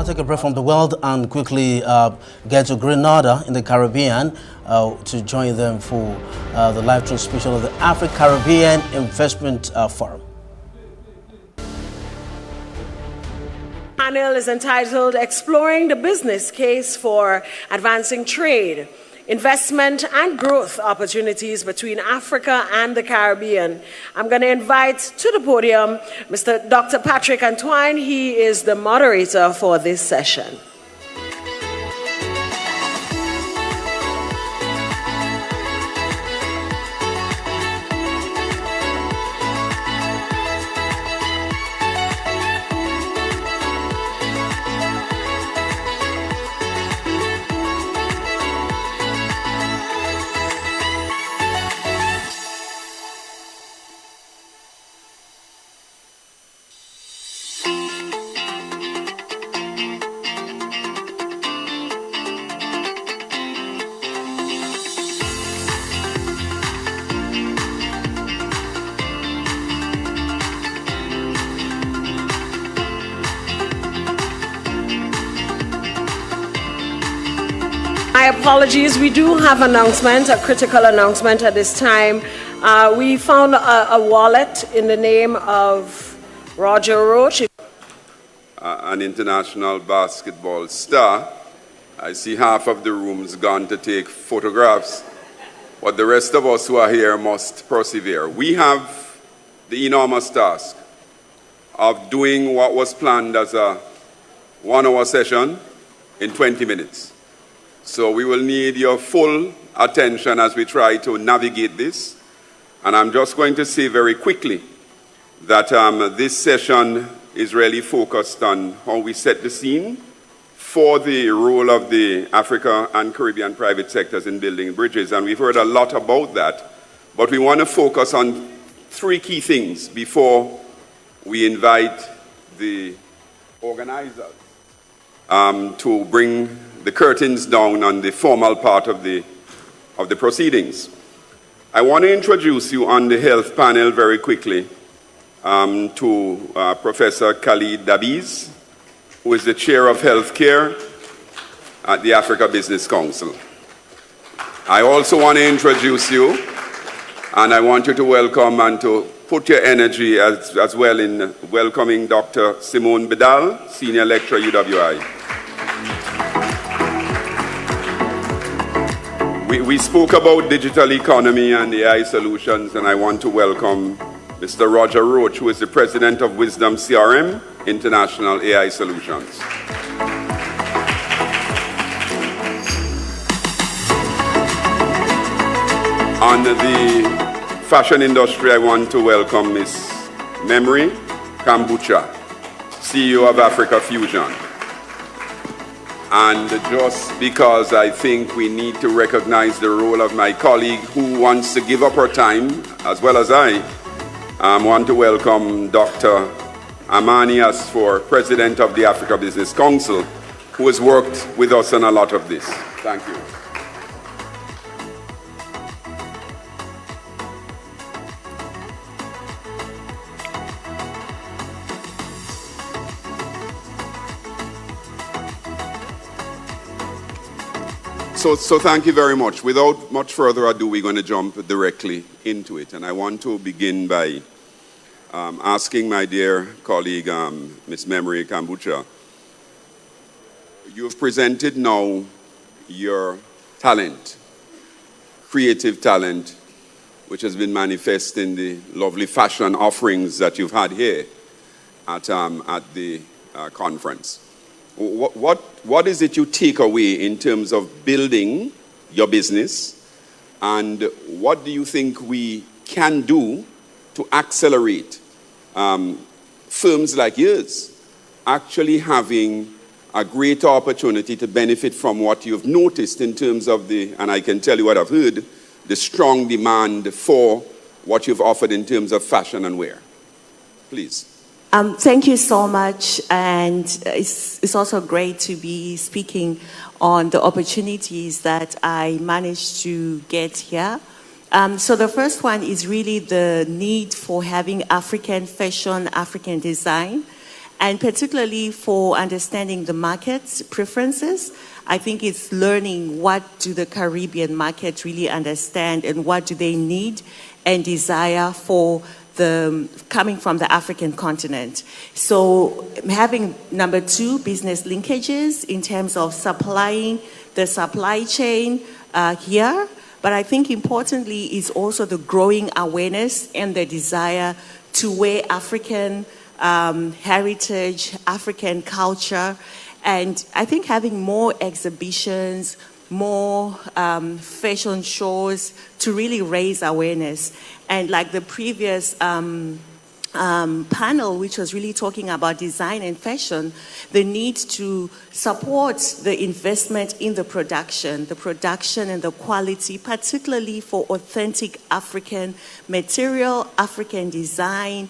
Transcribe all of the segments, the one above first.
take a break from the world and quickly get to Grenada in the Caribbean to join them for the live transmission of the Africa-Caribbean Investment Forum. Panel is entitled Exploring the Business Case for Advancing Trade, Investment and Growth Opportunities Between Africa and the Caribbean. I'm going to invite to the podium Dr. Patrick Antoine. He is the moderator for this session. My apologies, we do have a critical announcement at this time. We found a wallet in the name of Roger Roach. An international basketball star. I see half of the room's gone to take photographs, but the rest of us who are here must persevere. We have the enormous task of doing what was planned as a 1-hour session in 20 minutes. So we will need your full attention as we try to navigate this. And I'm just going to say very quickly that this session is really focused on how we set the scene for the role of the Africa and Caribbean private sectors in building bridges. And we've heard a lot about that. But we want to focus on 3 key things before we invite the organizers to bring the curtains down on the formal part of the proceedings. I want to introduce you on the health panel very quickly to Professor Khalid Dabiz, who is the chair of healthcare at the Africa Business Council. I also want to introduce you, and I want you to welcome and to put your energy as well in welcoming Dr. Simone Bedal, senior lecturer, UWI. We spoke about digital economy and AI solutions, and I want to welcome Mr. Roger Roach, who is the president of Wisdom CRM International AI Solutions. On the fashion industry, I want to welcome Ms. Memory Kambucha, CEO of Africa Fusion. And just because I think we need to recognize the role of my colleague who wants to give up her time, as well as I want to welcome Dr. Amani Asfor, President of the Africa Business Council, who has worked with us on a lot of this. Thank you. So thank you very much. Without much further ado, we're going to jump directly into it. And I want to begin by asking my dear colleague, Ms. Memory Kambucha, you have presented now your talent, creative talent, which has been manifest in the lovely fashion offerings that you've had here at the conference. What is it you take away in terms of building your business, and what do you think we can do to accelerate firms like yours actually having a greater opportunity to benefit from what you've noticed in terms of and I can tell you what I've heard, the strong demand for what you've offered in terms of fashion and wear? Please. Thank you so much, and it's also great to be speaking on the opportunities that I managed to get here. So the first one is really the need for having African fashion, African design, And particularly for understanding the market's preferences, I think it's learning what do the Caribbean market really understand and what do they need and desire for coming from the African continent. So having number 2, business linkages in terms of supplying the supply chain here. But I think importantly is also the growing awareness and the desire to wear African heritage, African culture. And I think having more exhibitions, more fashion shows to really raise awareness. And like the previous panel, which was really talking about design and fashion, the need to support the investment in the production and the quality, particularly for authentic African material, African design,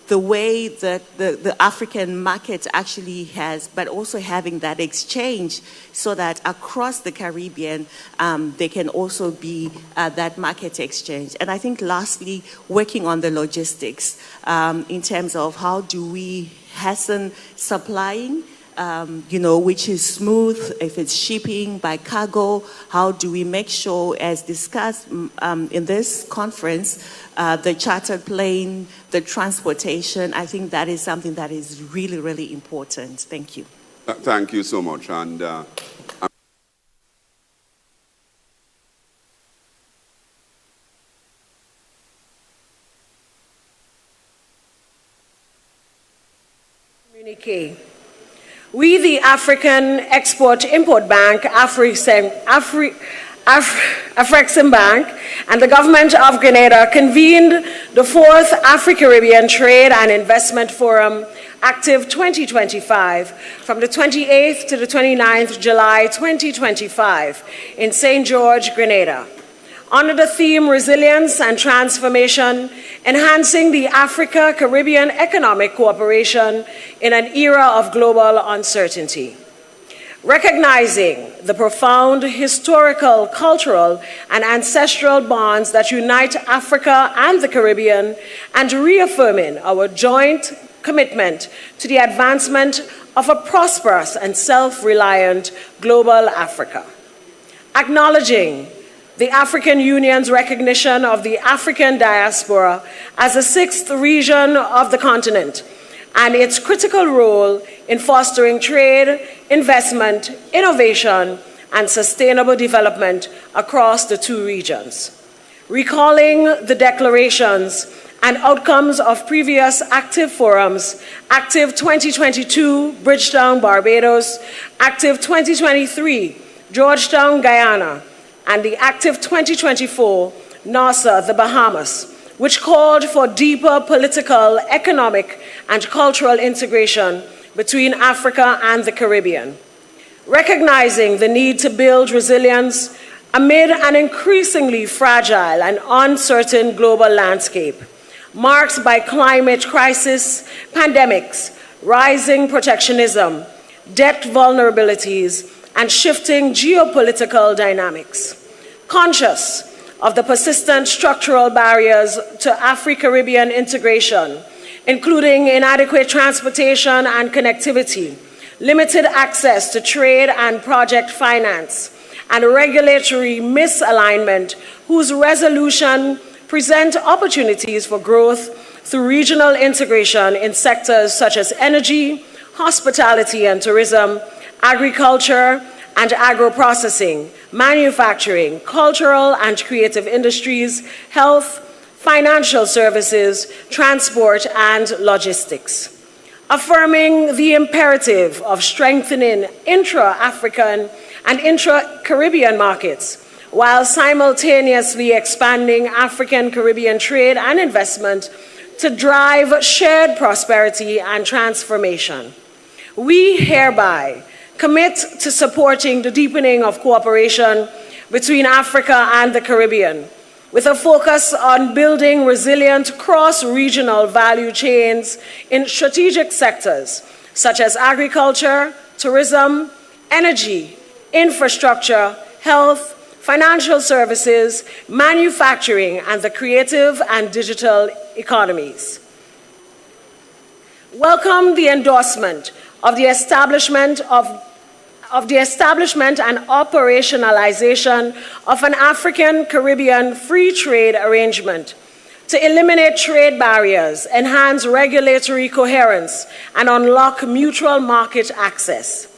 the way that the African market actually has, but also having that exchange so that across the Caribbean, there can also be that market exchange. And I think lastly, working on the logistics in terms of how do we hasten supplying, which is smooth, if it's shipping by cargo, how do we make sure, as discussed in this conference, the chartered plane, the transportation, I think that is something that is really, really important. Thank you. Thank you so much. And communique. We, the African Export-Import Bank, Afrexim Bank, and the government of Grenada convened the 4th Afro-Caribbean Trade and Investment Forum, Actif 2025, from the 28th to the 29th July 2025 in St. George, Grenada. Under the theme Resilience and Transformation, Enhancing the Africa-Caribbean Economic Cooperation in an Era of Global Uncertainty. Recognizing the profound historical, cultural, and ancestral bonds that unite Africa and the Caribbean, and reaffirming our joint commitment to the advancement of a prosperous and self-reliant global Africa. Acknowledging the African Union's recognition of the African diaspora as the 6th region of the continent and its critical role in fostering trade, investment, innovation, and sustainable development across the 2 regions. Recalling the declarations and outcomes of previous Actif forums, Actif 2022, Bridgetown, Barbados, Actif 2023, Georgetown, Guyana, and the Actif 2024, Nassau, the Bahamas, which called for deeper political, economic, and cultural integration between Africa and the Caribbean. Recognizing the need to build resilience amid an increasingly fragile and uncertain global landscape, marked by climate crisis, pandemics, rising protectionism, debt vulnerabilities, and shifting geopolitical dynamics. Conscious of the persistent structural barriers to Afro-Caribbean integration, including inadequate transportation and connectivity, limited access to trade and project finance, and regulatory misalignment, whose resolution present opportunities for growth through regional integration in sectors such as energy, hospitality and tourism, agriculture and agro-processing, manufacturing, cultural and creative industries, health, financial services, transport, and logistics. Affirming the imperative of strengthening intra-African and intra-Caribbean markets, while simultaneously expanding African-Caribbean trade and investment to drive shared prosperity and transformation. We hereby commit to supporting the deepening of cooperation between Africa and the Caribbean, with a focus on building resilient cross-regional value chains in strategic sectors such as agriculture, tourism, energy, infrastructure, health, financial services, manufacturing, and the creative and digital economies. welcome the endorsement of the establishment and operationalization of an African-Caribbean free trade arrangement to eliminate trade barriers, enhance regulatory coherence, and unlock mutual market access.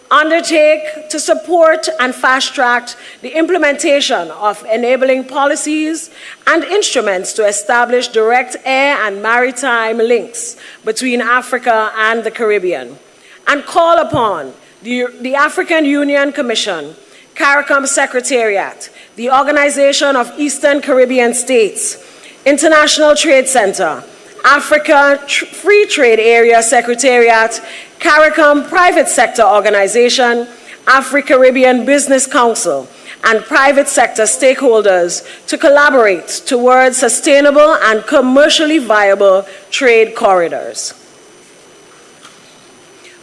Undertake to support and fast-track the implementation of enabling policies and instruments to establish direct air and maritime links between Africa and the Caribbean, and call upon the African Union Commission, CARICOM Secretariat, the Organization of Eastern Caribbean States, International Trade Center, Africa Free Trade Area Secretariat, CARICOM Private Sector Organization, Afro-Caribbean Business Council, and private sector stakeholders to collaborate towards sustainable and commercially viable trade corridors.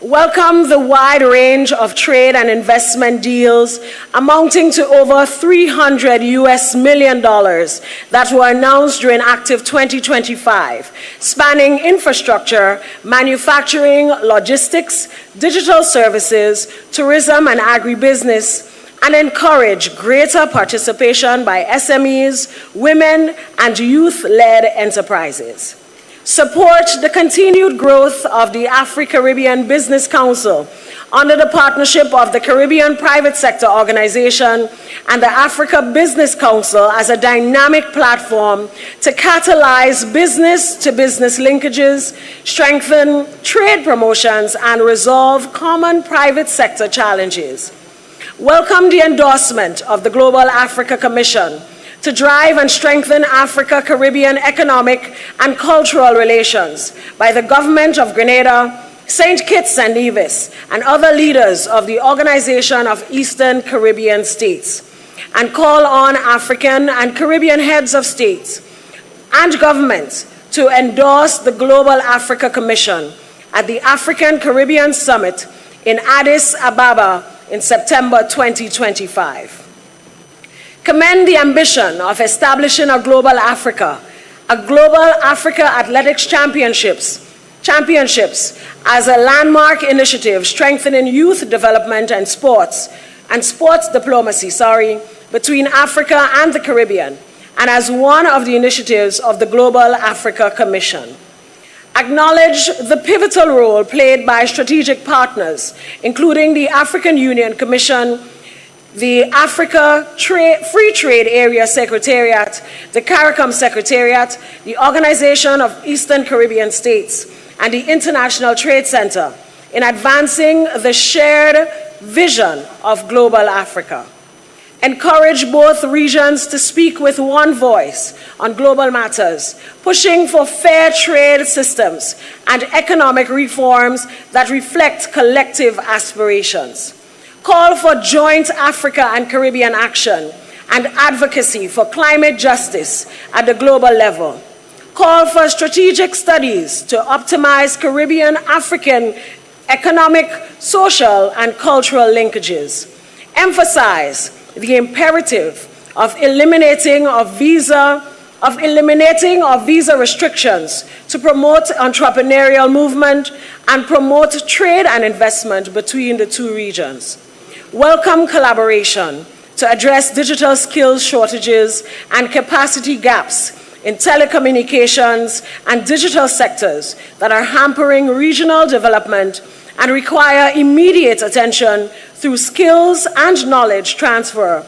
Welcome the wide range of trade and investment deals amounting to over $300 million that were announced during Actif 2025, spanning infrastructure, manufacturing, logistics, digital services, tourism and agribusiness, and encourage greater participation by SMEs, women, and youth-led enterprises. Support the continued growth of the Afro-Caribbean Business Council under the partnership of the Caribbean Private Sector Organization and the Africa Business Council as a dynamic platform to catalyze business-to-business linkages, strengthen trade promotions, and resolve common private sector challenges. Welcome the endorsement of the Global Africa Commission to drive and strengthen Africa-Caribbean economic and cultural relations by the government of Grenada, St. Kitts and Nevis, and other leaders of the Organization of Eastern Caribbean States, and call on African and Caribbean heads of states and governments to endorse the Global Africa Commission at the African Caribbean Summit in Addis Ababa in September 2025. Commend the ambition of establishing a global Africa Athletics Championships as a landmark initiative strengthening youth development and sports diplomacy, between Africa and the Caribbean, and as one of the initiatives of the Global Africa Commission. Acknowledge the pivotal role played by strategic partners, including the African Union Commission, the Africa Free Trade Area Secretariat, the CARICOM Secretariat, the Organization of Eastern Caribbean States, and the International Trade Center in advancing the shared vision of global Africa. Encourage both regions to speak with one voice on global matters, pushing for fair trade systems and economic reforms that reflect collective aspirations. Call for joint Africa and Caribbean action and advocacy for climate justice at the global level. Call for strategic studies to optimize Caribbean-African economic, social, and cultural linkages. Emphasize the imperative of eliminating visa restrictions to promote entrepreneurial movement and promote trade and investment between the two regions. Welcome collaboration to address digital skills shortages and capacity gaps in telecommunications and digital sectors that are hampering regional development and require immediate attention through skills and knowledge transfer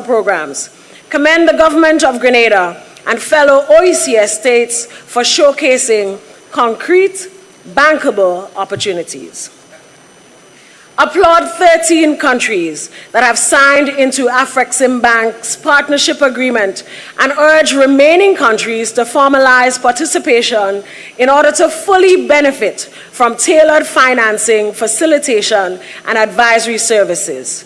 programs. Commend the government of Grenada and fellow OECS states for showcasing concrete, bankable opportunities. Applaud 13 countries that have signed into Afreximbank's partnership agreement and urge remaining countries to formalize participation in order to fully benefit from tailored financing, facilitation, and advisory services.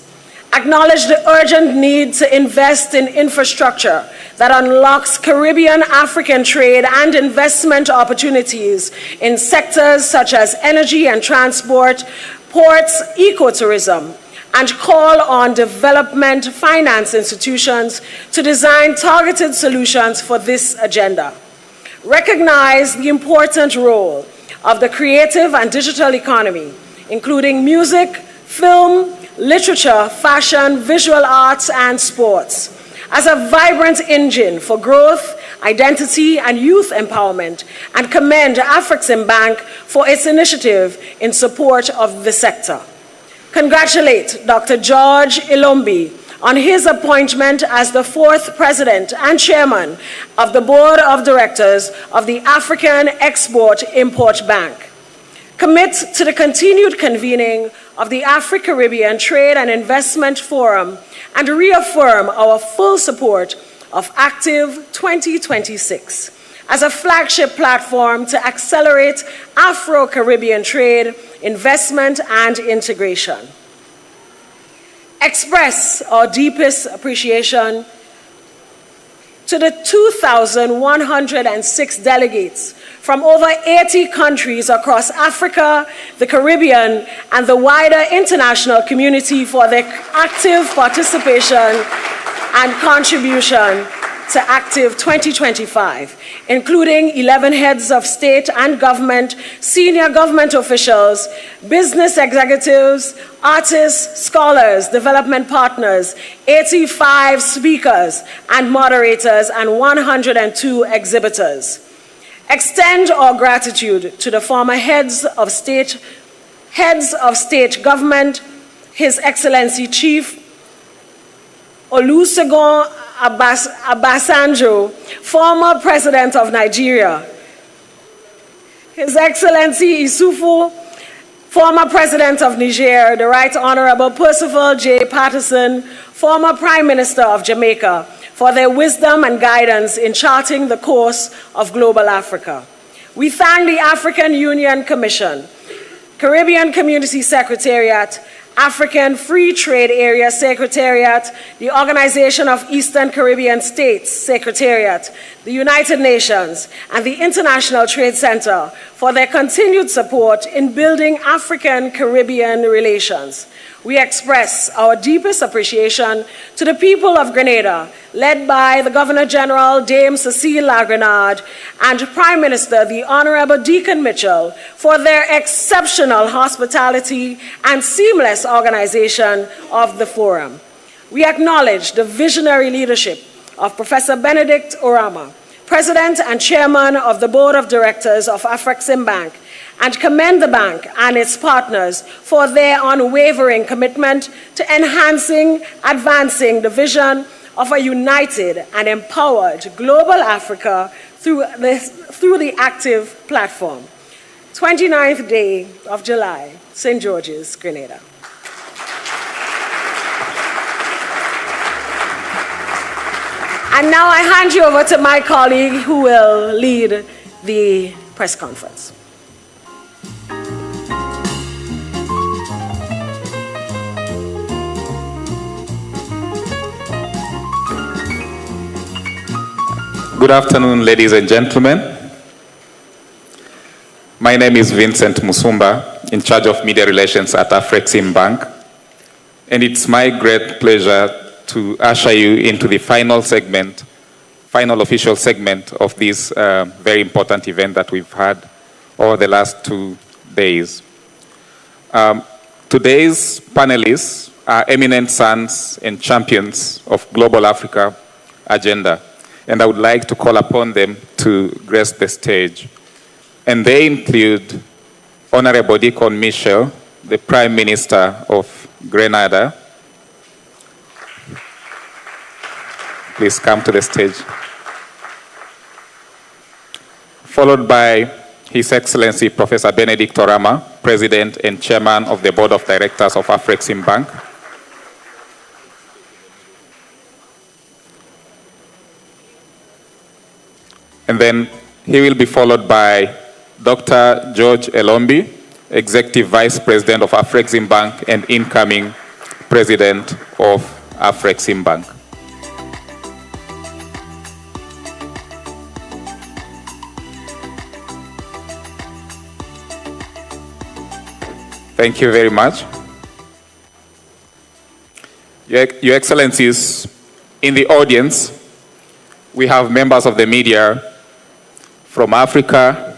Acknowledge the urgent need to invest in infrastructure that unlocks Caribbean-African trade and investment opportunities in sectors such as energy and transport, ports, ecotourism, and call on development finance institutions to design targeted solutions for this agenda. recognize the important role of the creative and digital economy, including music, film, literature, fashion, visual arts, and sports, as a vibrant engine for growth, identity, and youth empowerment, and commend Afreximbank for its initiative in support of the sector. Congratulate Dr. George Ilombi on his appointment as the 4th President and Chairman of the Board of Directors of the African Export-Import Bank. Commit to the continued convening of the Afro-Caribbean Trade and Investment Forum and reaffirm our full support of Actif 2026 as a flagship platform to accelerate Afro-Caribbean trade, investment, and integration. Express our deepest appreciation to the 2,106 delegates from over 80 countries across Africa, the Caribbean, and the wider international community for their active participation and contribution to Actif 2025, including 11 heads of state and government, senior government officials, business executives, artists, scholars, development partners, 85 speakers and moderators, and 102 exhibitors. Extend our gratitude to the former heads of state government, His Excellency Chief Olusegun Obasanjo, former President of Nigeria, His Excellency Isufu, former President of Niger, the Right Honorable Percival J. Patterson, former Prime Minister of Jamaica, for their wisdom and guidance in charting the course of global Africa. We thank the African Union Commission, Caribbean Community Secretariat, African Free Trade Area Secretariat, the Organization of Eastern Caribbean States Secretariat, the United Nations, and the International Trade Center for their continued support in building African-Caribbean relations. We express our deepest appreciation to the people of Grenada, led by the Governor General, Dame Cecile Lagrenade, and Prime Minister, the Honorable Deacon Mitchell, for their exceptional hospitality and seamless organization of the forum. We acknowledge the visionary leadership of Professor Benedict Orama, President and Chairman of the Board of Directors of Afreximbank, and commend the bank and its partners for their unwavering commitment to advancing the vision of a united and empowered global Africa through the Actif platform. 29th day of July, St. George's, Grenada. And now I hand you over to my colleague who will lead the press conference. Good afternoon, ladies and gentlemen. My name is Vincent Musumba, in charge of media relations at Afreximbank, and it's my great pleasure to usher you into the final official segment of this very important event that we've had over the last 2 days. Today's panelists are eminent sons and champions of Global Africa agenda, and I would like to call upon them to grace the stage. And they include Honorable Deacon Mitchell, the Prime Minister of Grenada. Please come to the stage. Followed by His Excellency Professor Benedict Orama, President and Chairman of the Board of Directors of Afreximbank. And then he will be followed by Dr. George Elombi, Executive Vice President of Afreximbank and incoming President of Afreximbank. Thank you very much. Your Excellencies, in the audience, we have members of the media from Africa,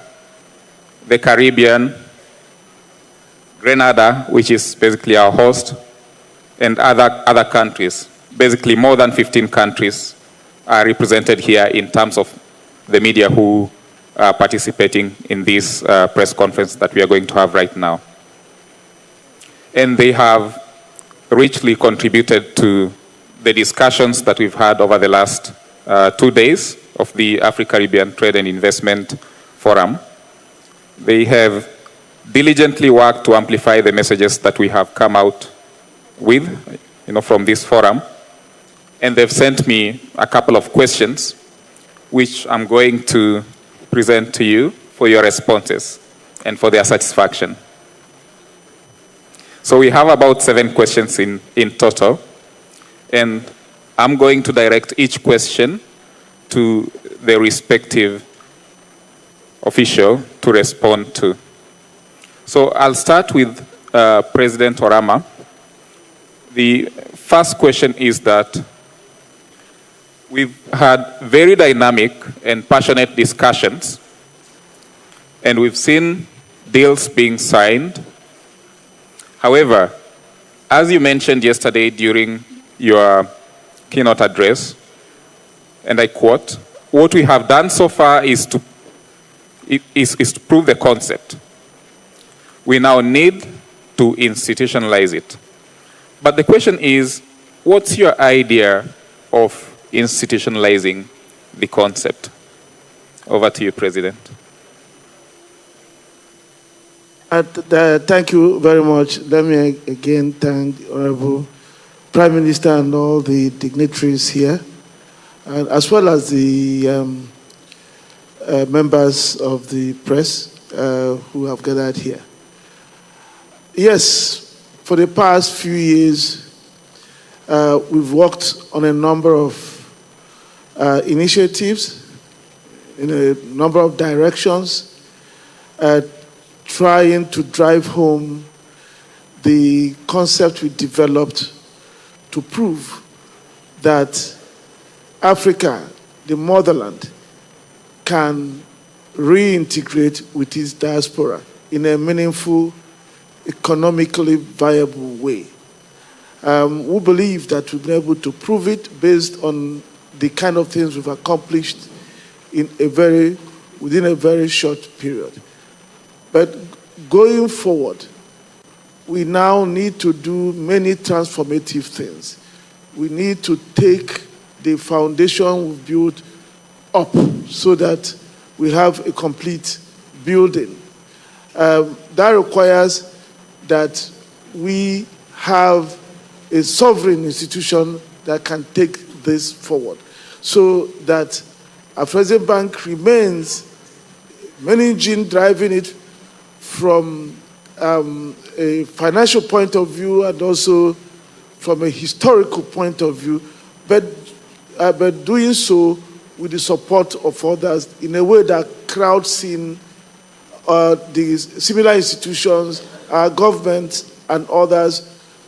the Caribbean, Grenada, which is basically our host, and other countries. Basically, more than 15 countries are represented here in terms of the media who are participating in this press conference that we are going to have right now. And they have richly contributed to the discussions that we've had over the last 2 days of the Africa-Caribbean Trade and Investment Forum. They have diligently worked to amplify the messages that we have come out with, from this forum. And they've sent me a couple of questions, which I'm going to present to you for your responses and for their satisfaction. So we have about 7 questions in total. And I'm going to direct each question to the respective official to respond to. So I'll start with President Orama. The first question is that we've had very dynamic and passionate discussions, and we've seen deals being signed. However, as you mentioned yesterday during your keynote address, and I quote, "What we have done so far is to prove the concept. We now need to institutionalize it." But the question is, what's your idea of institutionalizing the concept? Over to you, President. Thank you very much. Let me again thank the Honorable Prime Minister and all the dignitaries here, and as well as the members of the press who have gathered here. Yes, for the past few years, we've worked on a number of initiatives in a number of directions, trying to drive home the concept we developed to prove that Africa, the motherland, can reintegrate with its diaspora in a meaningful, economically viable way. We believe that we've been able to prove it based on the kind of things we've accomplished within a very short period. But going forward, we now need to do many transformative things. We need to take the foundation we've built up so that we have a complete building. That requires that we have a sovereign institution that can take this forward, so that Afreximbank remains main engine driving it from a financial point of view and also from a historical point of view, but doing so with the support of others in a way that crowds in the similar institutions, our government and others,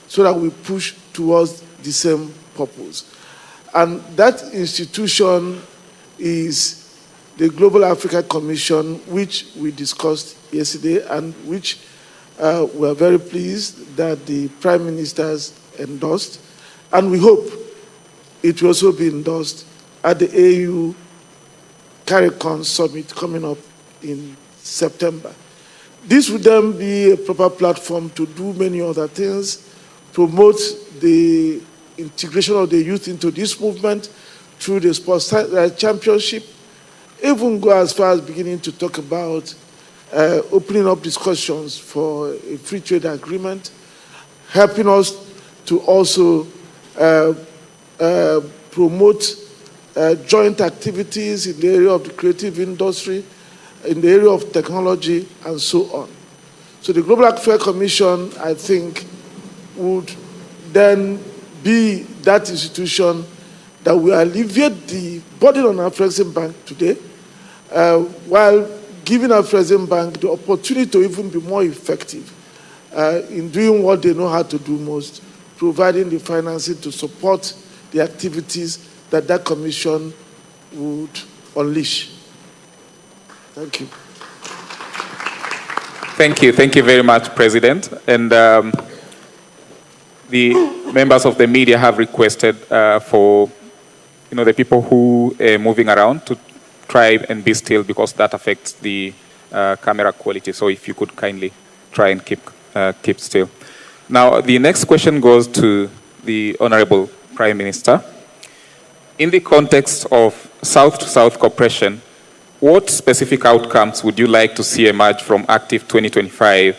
so that we push towards the same purpose. And that institution is the Global Africa Commission, which we discussed yesterday and which we are very pleased that the Prime Minister's endorsed. And we hope it will also be endorsed at the AU CARICON Summit coming up in September. This would then be a proper platform to do many other things, promote the integration of the youth into this movement through the Sports Championship, even go as far as beginning to talk about opening up discussions for a free trade agreement, helping us to also promote joint activities in the area of the creative industry, in the area of technology, and so on. So the Global Africa Commission, I think, would then be that institution that will alleviate the burden on Afreximbank today, while giving Afreximbank the opportunity to even be more effective in doing what they know how to do most, providing the financing to support the activities that that commission would unleash. Thank you. Thank you very much, President. And the members of the media have requested for the people who are moving around to try and be still because that affects the camera quality. So if you could kindly try and keep still. Now, the next question goes to the Honorable Prime Minister. In the context of South-to-South cooperation, what specific outcomes would you like to see emerge from Actif 2025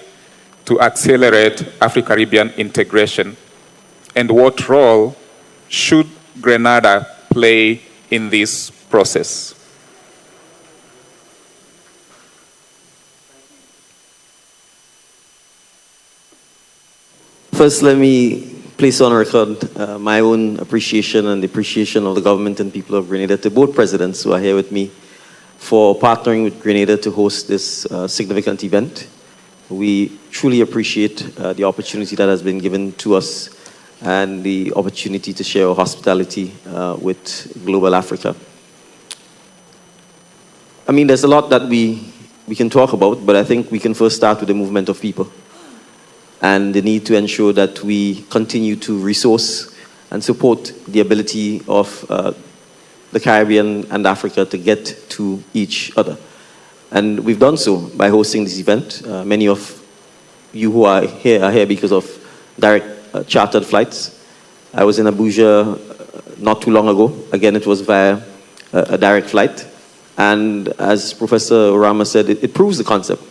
to accelerate Afro-Caribbean integration? And what role should Grenada play in this process? First, let me place on record my own appreciation and the appreciation of the government and people of Grenada to both presidents who are here with me for partnering with Grenada to host this significant event. We truly appreciate the opportunity that has been given to us and the opportunity to share our hospitality with global Africa. I mean, there's a lot that we can talk about, but I think we can first start with the movement of people and the need to ensure that we continue to resource and support the ability of the Caribbean and Africa to get to each other. And we've done so by hosting this event. Many of you who are here because of direct chartered flights. I was in Abuja not too long ago. Again, it was via a direct flight. And as Professor Orama said, it proves the concept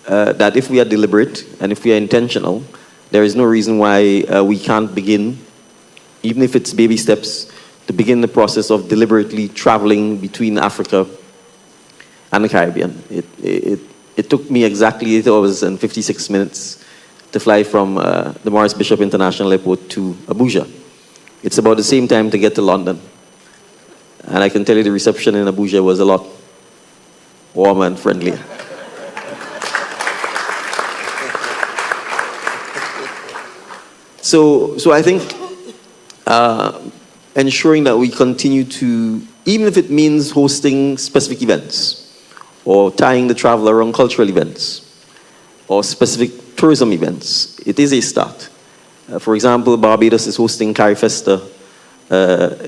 that if we are deliberate and if we are intentional, there is no reason why we can't begin, even if it's baby steps, to begin the process of deliberately traveling between Africa and the Caribbean. It took me exactly 8 hours and 56 minutes to fly from the Morris Bishop International Airport to Abuja. It's about the same time to get to London. And I can tell you the reception in Abuja was a lot warmer and friendlier. So I think ensuring that we continue to, even if it means hosting specific events or tying the travel around cultural events or specific tourism events, it is a start. For example, Barbados is hosting CariFesta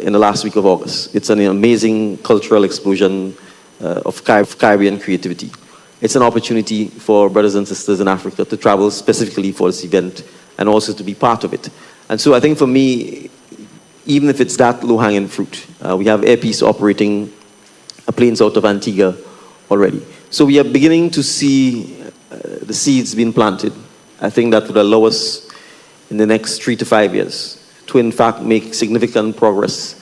in the last week of August. It's an amazing cultural explosion of Caribbean creativity. It's an opportunity for brothers and sisters in Africa to travel specifically for this event and also to be part of it. And so I think for me, even if it's that low-hanging fruit, we have Air Peace operating planes out of Antigua already. So we are beginning to see the seeds being planted. I think that would allow us in the next 3 to 5 years to in fact make significant progress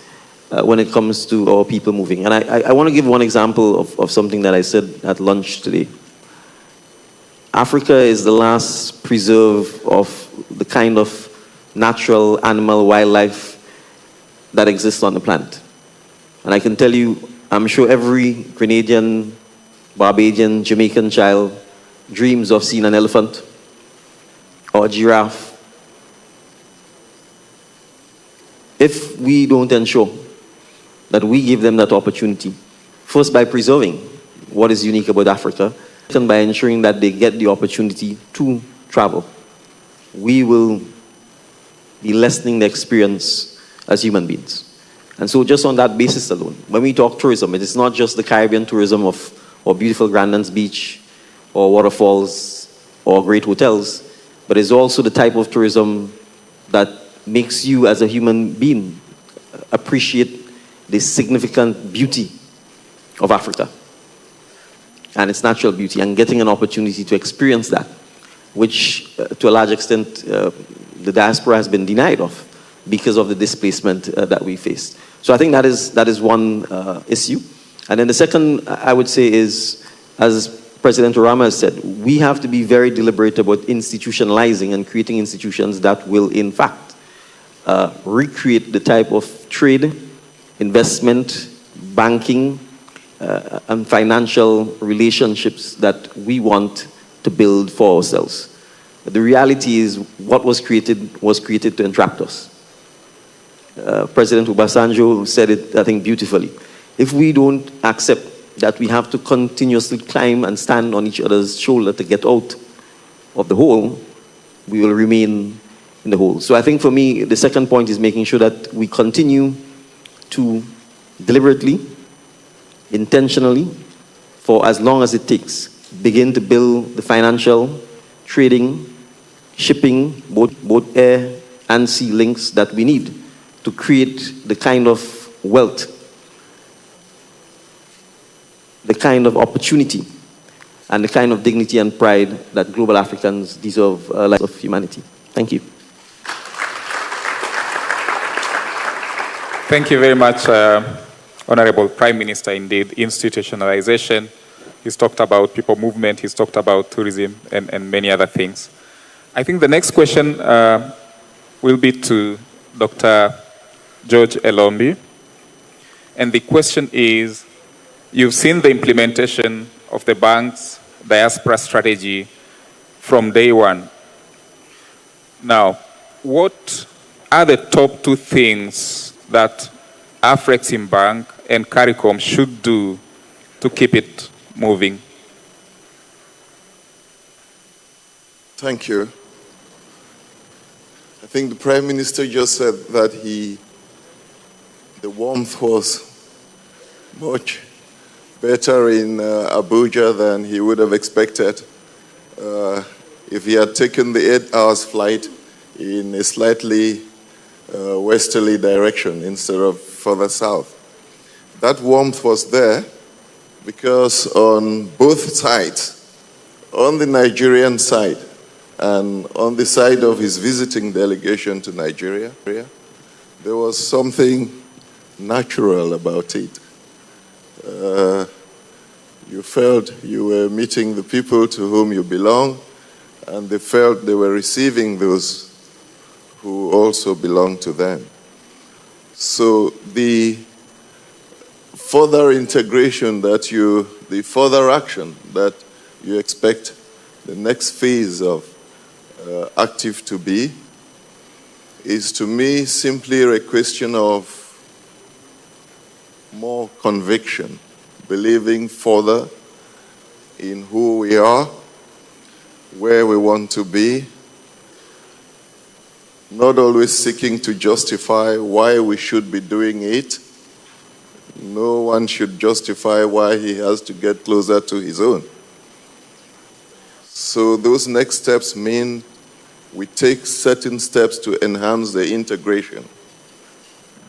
when it comes to our people moving. And I want to give one example of something that I said at lunch today. Africa is the last preserve of the kind of natural animal wildlife that exists on the planet. And I can tell you, I'm sure every Grenadian, Barbadian, Jamaican child dreams of seeing an elephant or a giraffe. If we don't ensure that we give them that opportunity, first by preserving what is unique about Africa, and by ensuring that they get the opportunity to travel, we will be lessening the experience as human beings. And so just on that basis alone, when we talk tourism, it is not just the Caribbean tourism or beautiful Grandlands Beach or waterfalls or great hotels, but it's also the type of tourism that makes you as a human being appreciate the significant beauty of Africa and its natural beauty, and getting an opportunity to experience that, which to a large extent the diaspora has been denied of because of the displacement that we faced. So I think that is one issue. And then the second, I would say, is, as President Orama has said, we have to be very deliberate about institutionalizing and creating institutions that will, in fact, recreate the type of trade, investment, banking, and financial relationships that we want to build for ourselves. But the reality is what was created to entrap us. President Obasanjo said it, I think, beautifully. If we don't accept that we have to continuously climb and stand on each other's shoulder to get out of the hole, we will remain in the hole. So I think for me, the second point is making sure that we continue to deliberately, intentionally, for as long as it takes, begin to build the financial, trading, shipping, both air and sea links that we need to create the kind of wealth, the kind of opportunity, and the kind of dignity and pride that global Africans deserve, lives of humanity. Thank you. Thank you very much, Honorable Prime Minister. Indeed, institutionalization. He's talked about people movement, he's talked about tourism, and many other things. I think the next question will be to Dr. George Elombi. And the question is, you've seen the implementation of the bank's diaspora strategy from day one. Now, what are the top two things that Afrexim Bank and CARICOM should do to keep it moving? Thank you. I think the Prime Minister just said that the warmth was much better in Abuja than he would have expected if he had taken the 8 hours flight in a slightly westerly direction instead of further south. That warmth was there because on both sides, on the Nigerian side and on the side of his visiting delegation to Nigeria, there was something natural about it. You felt you were meeting the people to whom you belong, and they felt they were receiving those who also belong to them. So the further integration the further action that you expect the next phase of Actif to be is, to me, simply a question of more conviction, believing further in who we are, where we want to be, not always seeking to justify why we should be doing it. No one should justify why he has to get closer to his own. So those next steps mean we take certain steps to enhance the integration.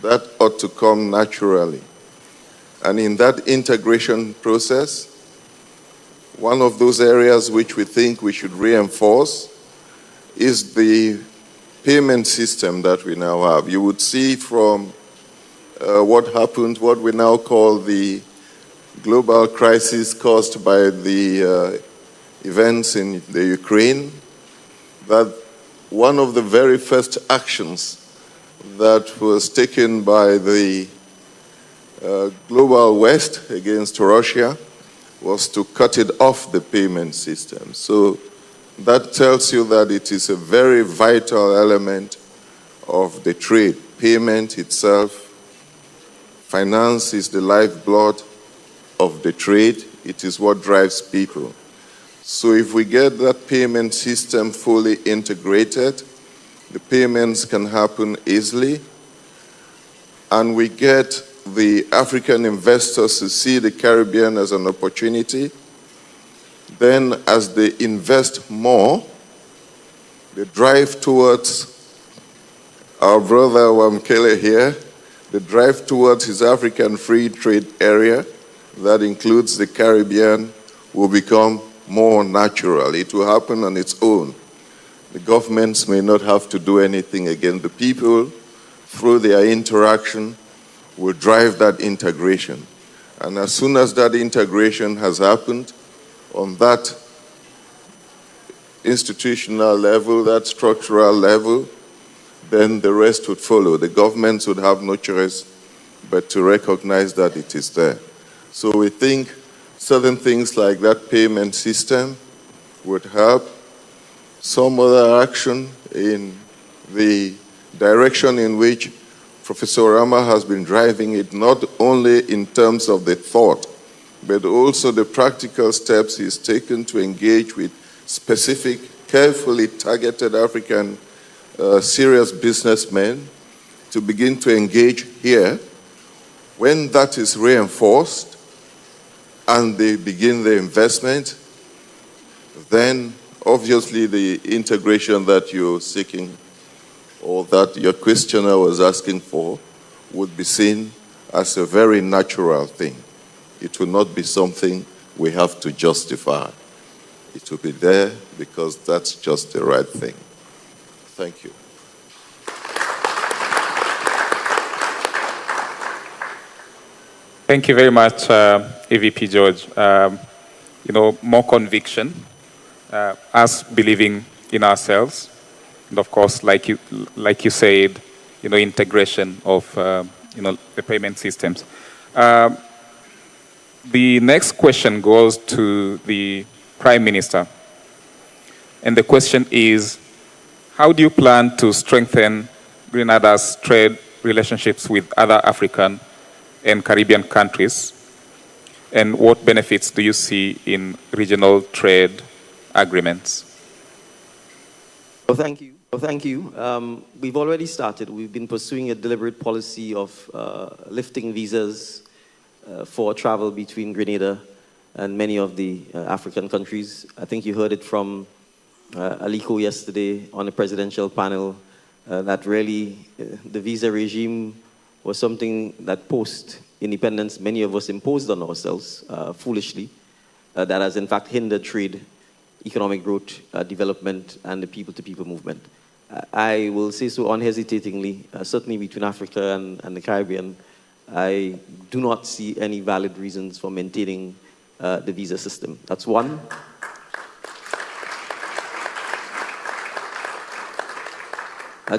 That ought to come naturally. And in that integration process, one of those areas which we think we should reinforce is the payment system that we now have. You would see from what happened, what we now call the global crisis caused by the events in the Ukraine, that one of the very first actions that was taken by the global West against Russia was to cut it off the payment system. So that tells you that it is a very vital element of the trade. Payment itself, finance is the lifeblood of the trade. It is what drives people. So if we get that payment system fully integrated, the payments can happen easily, and we get the African investors to see the Caribbean as an opportunity. Then as they invest more, the drive towards our brother Wamkele here, the drive towards his African free trade area that includes the Caribbean will become more natural. It will happen on its own. The governments may not have to do anything again. The people, through their interaction, will drive that integration. And as soon as that integration has happened, on that institutional level, that structural level, then the rest would follow. The governments would have no choice but to recognize that it is there. So we think certain things like that payment system would help. Some other action in the direction in which Professor Rama has been driving it, not only in terms of the thought, but also the practical steps he's taken to engage with specific, carefully targeted African serious businessmen to begin to engage here. When that is reinforced and they begin the investment, then obviously the integration that you're seeking or that your questioner was asking for would be seen as a very natural thing. It will not be something we have to justify. It will be there because that's just the right thing. Thank you. Thank you very much, AVP George. More conviction, us believing in ourselves, and of course, like you said, integration of the payment systems. The next question goes to the Prime Minister, and the question is, how do you plan to strengthen Grenada's trade relationships with other African and Caribbean countries, and what benefits do you see in regional trade agreements? Well, thank you. We've already started. We've been pursuing a deliberate policy of lifting visas for travel between Grenada and many of the African countries. I think you heard it from Aliko yesterday on the presidential panel that really the visa regime was something that post-independence many of us imposed on ourselves foolishly, that has in fact hindered trade, economic growth, development, and the people-to-people movement. I will say so unhesitatingly, certainly between Africa and the Caribbean, I do not see any valid reasons for maintaining the visa system. That's one.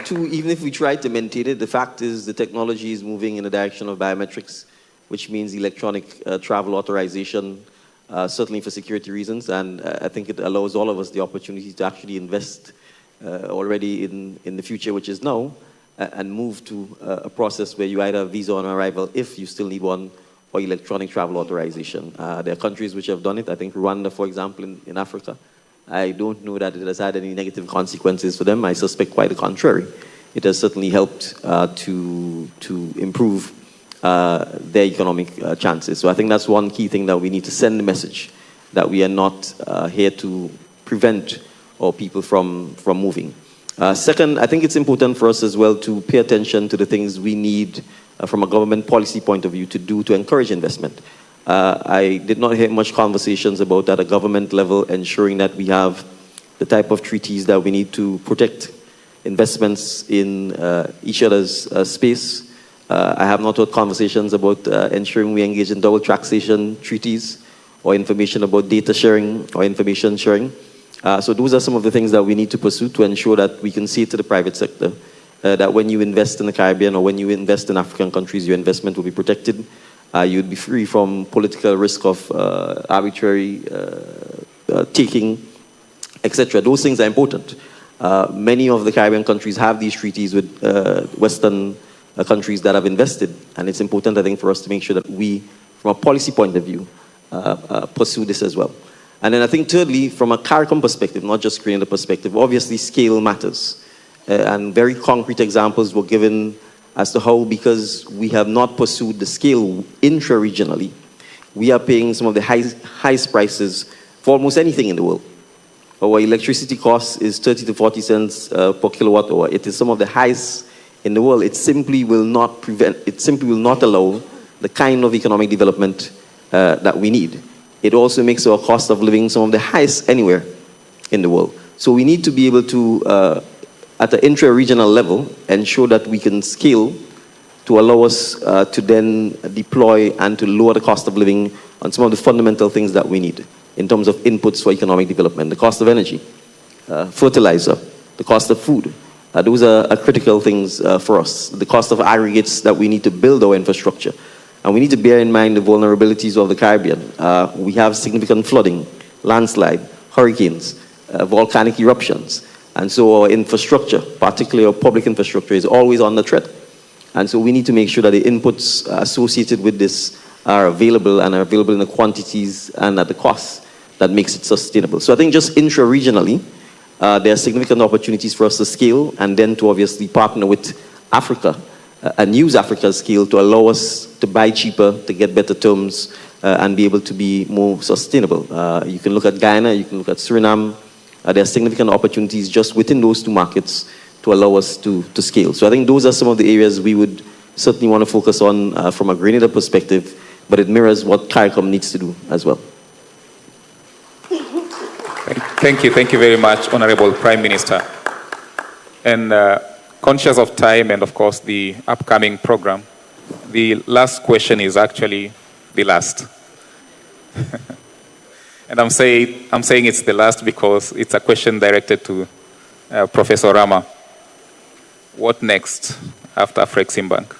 Two, even if we try to maintain it, the fact is the technology is moving in the direction of biometrics, which means electronic travel authorization, certainly for security reasons, and I think it allows all of us the opportunity to actually invest already in the future, which is now, and move to a process where you either have visa on arrival if you still need one, or electronic travel authorization. There are countries which have done it. I think Rwanda, for example, in Africa. I don't know that it has had any negative consequences for them. I suspect quite the contrary. It has certainly helped to improve their economic chances. So I think that's one key thing that we need to send the message, that we are not here to prevent our people from moving. Second, I think it's important for us as well to pay attention to the things we need from a government policy point of view to do to encourage investment. I did not hear much conversations about at a government level ensuring that we have the type of treaties that we need to protect investments in each other's space. I have not heard conversations about ensuring we engage in double taxation treaties or information about data sharing or information sharing. So those are some of the things that we need to pursue to ensure that we can say to the private sector that when you invest in the Caribbean or when you invest in African countries, your investment will be protected. You'd be free from political risk of arbitrary taking, etc. Those things are important. Many of the Caribbean countries have these treaties with Western countries that have invested, and it's important, I think, for us to make sure that we, from a policy point of view, pursue this as well. And then I think thirdly, from a CARICOM perspective, not just Grenada perspective, obviously scale matters. And very concrete examples were given as to how, because we have not pursued the scale intra-regionally, we are paying some of the highest prices for almost anything in the world. Our electricity cost is 30 to 40 cents per kilowatt hour. It is some of the highest in the world. It simply will not allow the kind of economic development that we need. It also makes our cost of living some of the highest anywhere in the world. So we need to be able to, at the intra-regional level, ensure that we can scale to allow us to then deploy and to lower the cost of living on some of the fundamental things that we need in terms of inputs for economic development. The cost of energy, fertilizer, the cost of food. Those are critical things for us. The cost of aggregates that we need to build our infrastructure. And we need to bear in mind the vulnerabilities of the Caribbean. We have significant flooding, landslide, hurricanes, volcanic eruptions. And so our infrastructure, particularly our public infrastructure, is always under threat. And so we need to make sure that the inputs associated with this are available and are available in the quantities and at the cost that makes it sustainable. So I think just intra-regionally, there are significant opportunities for us to scale and then to obviously partner with Africa and use Africa's scale to allow us to buy cheaper, to get better terms, and be able to be more sustainable. You can look at Guyana, you can look at Suriname. There are significant opportunities just within those two markets to allow us to scale. So I think those are some of the areas we would certainly want to focus on from a Grenada perspective, but it mirrors what CARICOM needs to do as well. Thank you very much, Honorable Prime Minister. And conscious of time and of course the upcoming program, the last question is actually the last. And I'm saying it's the last because it's a question directed to Professor Rama. What next after Afrexim Bank?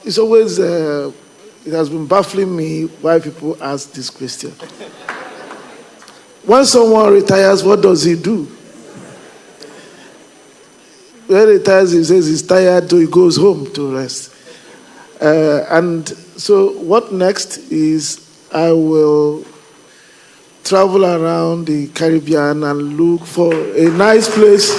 It's always, it has been baffling me why people ask this question. When someone retires, what does he do? When he retires, he says he's tired, so he goes home to rest. And so what next is I will travel around the Caribbean and look for a nice place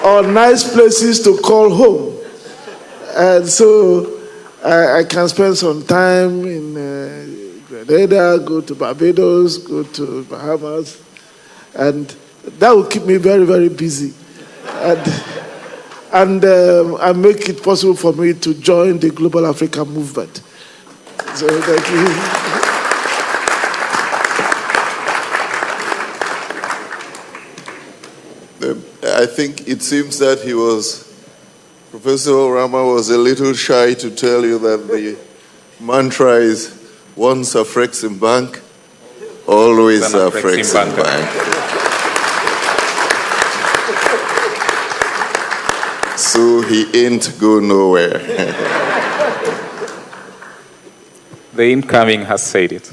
or nice places to call home. And so I can spend some time in Grenada, go to Barbados, go to Bahamas, and that will keep me very, very busy. And make it possible for me to join the Global Africa movement. So thank you. I think it seems that Professor Rama was a little shy to tell you that the mantra is once Afrexim Bank, always Afrexim Bank. So he ain't go nowhere. The incoming has said it.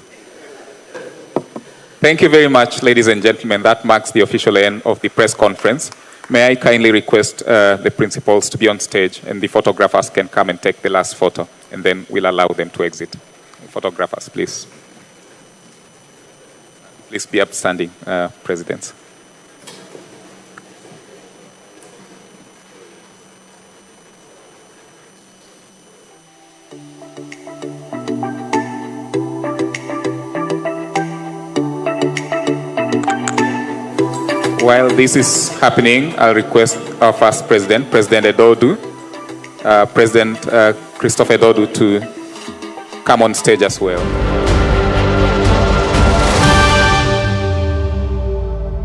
Thank you very much, ladies and gentlemen. That marks the official end of the press conference. May I kindly request the principals to be on stage and the photographers can come and take the last photo and then we'll allow them to exit. Photographers, please. Please be upstanding, presidents. While this is happening, I'll request our first president, President Edodu, President Christopher Edodu, to come on stage as well.